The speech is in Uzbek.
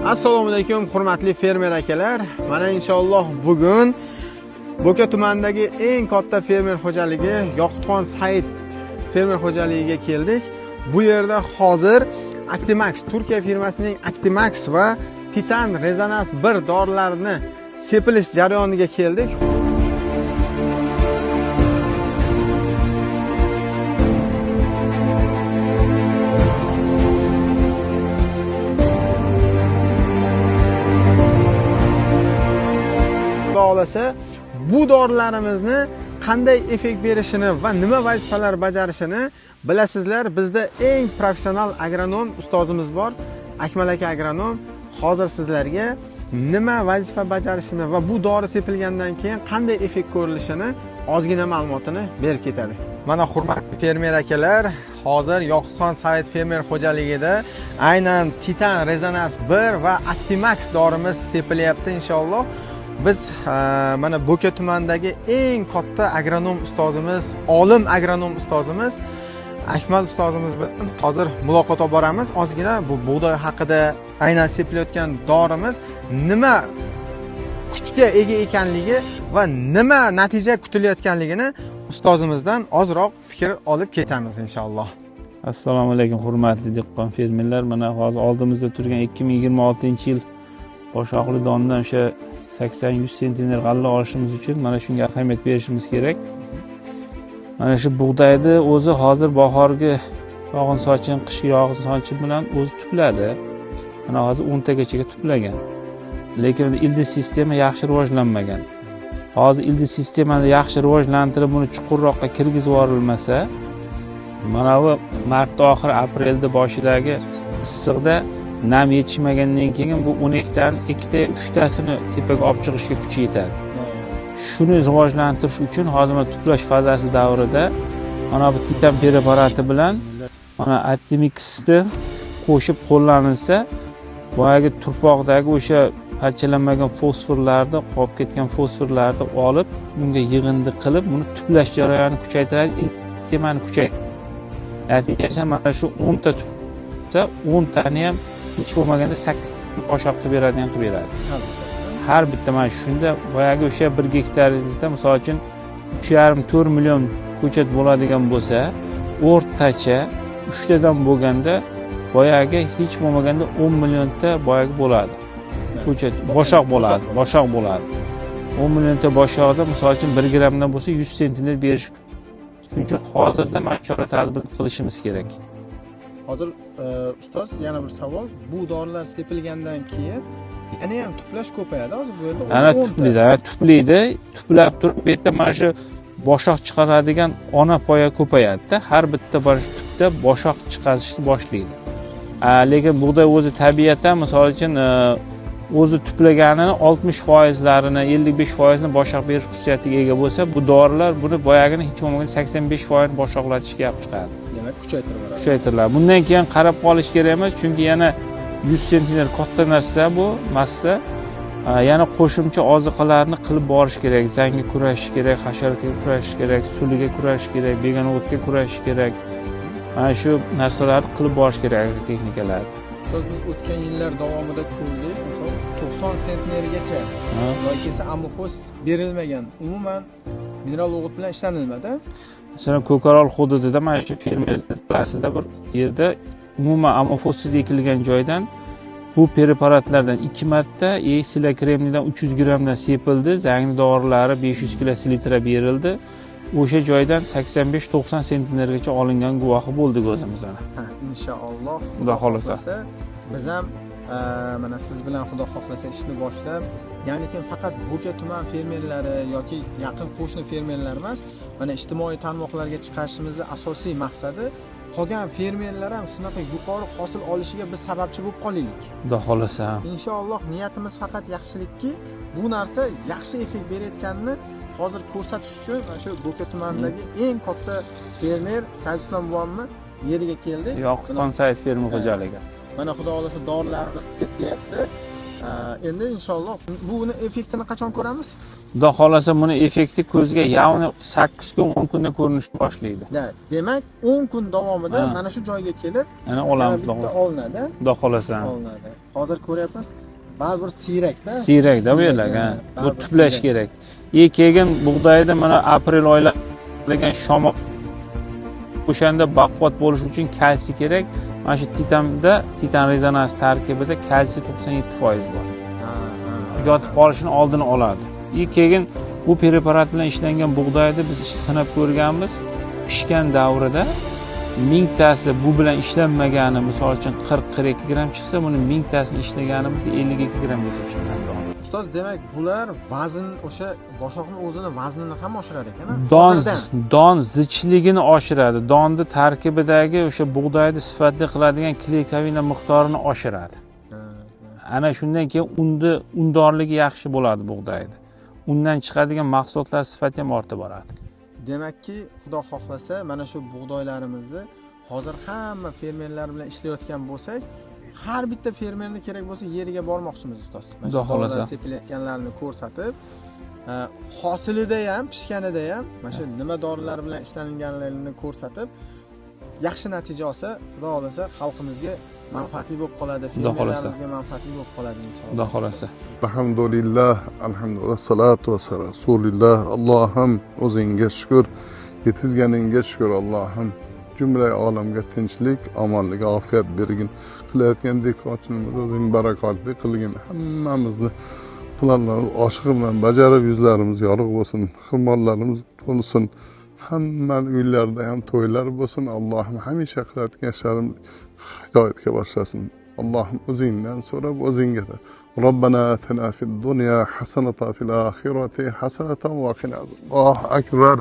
Assalomu alaykum hurmatli fermer akalar. Mana inshaalloh bugun Bo'ka tumanidagi eng katta fermer xo'jaligi Yoqutxon Said fermer xo'jaligiga keldik. Bu yerda hozir Actimax, Turkiya firmasining Actimax va Titan Rezonans 1 dorilarini sepilish jarayoniga keldik. Olasa bu dorilarimizni qanday effekt berishini va nima vazifalar bajarishini bilasizlar. Bizda eng professional agronom ustozimiz bor, Akmal aka agronom. Hozir sizlarga nima vazifa bajarishini va bu dori sepilgandan keyin qanday effekt ko'rilishini ozgina ma'lumotini berib ketadi. Mana hurmatli fermer akalar, hozir Yoqutxon Said fermer xo'jaligida aynan Titan Rezonans 1 va Actimax dorimiz sepilyapti inshaalloh. Biz mana Bo'ka tumanidagi eng katta agronom ustozimiz, olim agronom ustozimiz Akmal ustozimiz bilan hozir muloqot olib boramiz. Ozgina bu bug'doy haqida, aynan sepilayotgan dorimiz nima kuchga ega ekanligi va nima natija kutilayotganligini ustozimizdan ozroq fikr olib ketamiz inshaalloh. Assalomu alaykum hurmatli dehqon fermerlar. Mana hozir oldimizda turgan 2026-yil boshoqli dondan o'sha 80-100 sentner g'alla olishimiz uchun mana shunga ahamiyat berishimiz kerak. Mana shu bug'doyni o'zi hozir bahorgi yog'in sochin, qishki yog'in sochin bilan o'zi tupladi. Mana hozir 10 tagacha tuplagan. Lekin ildiz sistema yaxshi rivojlanmagan. Hozir ildiz sistemani yaxshi rivojlantirib, buni chuqurroqqa kirgizib yuborilmasa, mana bu mart oxiri, aprelda boshidagi issiqda nam yetishmagandan keyin bu 12 dan 2ta 3tasini tepaga olib chiqishga kuchi yetadi. Shuni rivojlantirish uchun hozir tuplash fazasi davrida mana bu Titan preparati bilan mana Actimixni qo'shib qo'llanilsa, boyagi turpoqdagi o'sha parchalanmagan fosforlarni, qolib ketgan fosforlarni olib, bunga yig'indi qilib, buni tuplash jarayonini kuchaytiradi, sistemani kuchaytiradi. Natijada mana shu 10 ta tupsa, 10 tani ham hech bo'lmaganda 8 boshoq qilib beradigan qilib beradi. Har bitta mana shunda boyagi o'sha 1 gektaringizda misol uchun 3,5-4 million ko'chat bo'ladigan bo'lsa, o'rtacha 3 tadan bo'lganda boyagi hech bo'lmaganda 10 millionta boyagi bo'ladi. Ko'chat boshoq bo'ladi, 10 millionta boshoqda misol uchun 1 grammdan bo'lsa 100 sentner berish. Shuning uchun hozirda mana chora tadbir qilishimiz kerak. Hozir ustoz, yana bir savol. Bu dorilar sepilgandan keyin yana ham tuplash ko'payadi. Hozir bu yerda ana tuplaydi, tuplab turib, bu yerda mana shu boshoq chiqaradigan ona poya ko'payadi-da. Har bitta mana shu tupda boshoq chiqarishni boshlaydi. Lekin bug'doy o'zi tabiatan misol uchun o'zi tuplaganini 60%larini, 55%ni boshoq berish xususiyatiga ega bo'lsa, bu dorilar buni boyagini hech bo'lmaganda 85% boshoqlatishga olib chiqadi. Demak, kuchaytiriladi. Kuchaytiriladi. Bundan keyin qarab qolish kerak emas, chunki yana 100 sentner katta narsa bu, massa. Yana qo'shimcha oziqalarni qilib borish kerak. Zangga kurashish kerak, hasharotga kurashish kerak, suliga kurashish kerak, begona o'tga kurashish kerak. Mana shu narsalarni qilib borish kerak texnikalarni. Ustoz, biz o'tgan yillar davomida ko'rdik, misol 90 sentnergacha yoki esa amofos berilmagan, umuman mineral o'g'it bilan ishlanilmadi. Masalan, Ko'karol hududida mana shu fermer dalasida bir yerda umuman amofossiz ekilgan joydan bu preparatlardan 2 marta sila kremnidan 300 grammdan sepildi, zangli dorilari 500 kilosilitra berildi. O'sha joydan 85-90 sentnergacha olingan guvohi bo'ldik o'zimizdan. Inshaalloh, xudo xolasa biz ham mana siz bilan xudo xohlasa ishni boshlab, ya'ni faqat Bo'ka tuman fermerlari yoki yaqin qo'shni fermerlar emas, mana ijtimoiy tarmoqlarga chiqishimizning asosiy maqsadi qolgan fermerlar ham shunaqa yuqori hosil olishiga biz sababchi bo'lib qolaylik. Xudo xolasa. Inshaalloh niyatimiz faqat yaxshilikki, bu narsa yaxshi effekt berayotganini hozir ko'rsatish uchun mana shu Bo'ka tumanidagi eng katta fermer Said Islom buvamni yeriga keldik. Yoqutxon Said fermer xo'jaligi. Mana xudo xolasa dorilarni sepilyapti. Endi inshaalloh buni effektini qachon ko'ramiz? Xudo xolasa buni effekti ko'zga ya'ni 8 kun 10 kunda ko'rinishni boshlaydi. Demak 10 kun davomida mana shu joyga kelib ana olamiz. Olinadi. Xudo xolasa. Olinadi. hozir ko'ryapmiz, baribir siyrakda. Siyrakda bu yerlar, ha. Bu tuplash kerak. Keyin bug'doyda mana aprel oylarida shamol o'shanda baquvvat bo'lish uchun kalsiy kerak. Mana shu titan rezonans tarkibida kalsiy 97% bor. Yotib qolishini oldini oladi. Keyin bu preparat bilan ishlangan bug'doyda biz sinab ko'rganmiz. Pishgan davrida 1000 tasi bu bilan ishlanmagani, misol uchun 40-42 gram chiqsa, buni 1000 tasini ishlaganimizda 52 gramgacha chiqadi. Ustoz, demak, bular vazn, o'sha boshoqning o'zini vaznini ham oshirar ekan. Don zichligini oshiradi. Donni tarkibidagi o'sha bug'doyni sifatli qiladigan kleykovina miqdorini oshiradi. Ana shundan keyin undorligi yaxshi bo'ladi bug'doyda. Undan chiqadigan mahsulotlar sifati ham ortib boradi. Demakki, xudo xohlasa, mana shu bug'doylarimizni hozir hamma fermerlar bilan ishlayotgan bo'lsak, har bitta fermerni kerak bo'lsa yeriga bormoqchimiz ustoz. Mana shu bog'lar sepilayotganlarini ko'rsatib, hosilida ham, pishganida ham mana shu nima dorilar bilan ishlanganlarini ko'rsatib, yaxshi natija olsa, xudo xolasa xalqimizga manfaatli bo'lib qoladi, fermerlarimizga manfaatli bo'lib qoladi inshaalloh. Xudo xolasa. Alhamdulillah, alhamdulillah, salatu va rasulillah. Allohim o'zingga shukr, yetkazganingga shukr Allohim. Jumla olamga tinchlik, omonlik, ofiyat bergin. Qilayotgan dehqonchiligimiz o'zing barakotli qilgin. Hammamizni planlarni oshiq bilan bajarib, yuzlarimiz yorug' bo'lsin, xirmonlarimiz to'lsin. Hamma uylarda ham to'ylar bo'lsin. Allohim hamisha qilayotgan ishlarim hidoyatga boshlasin. Allohim o'zingdan so'rab, o'zingga da. Robbana atina fid dunya hasanatan fil oxirati hasanatan va qina azab. Allohu akbar.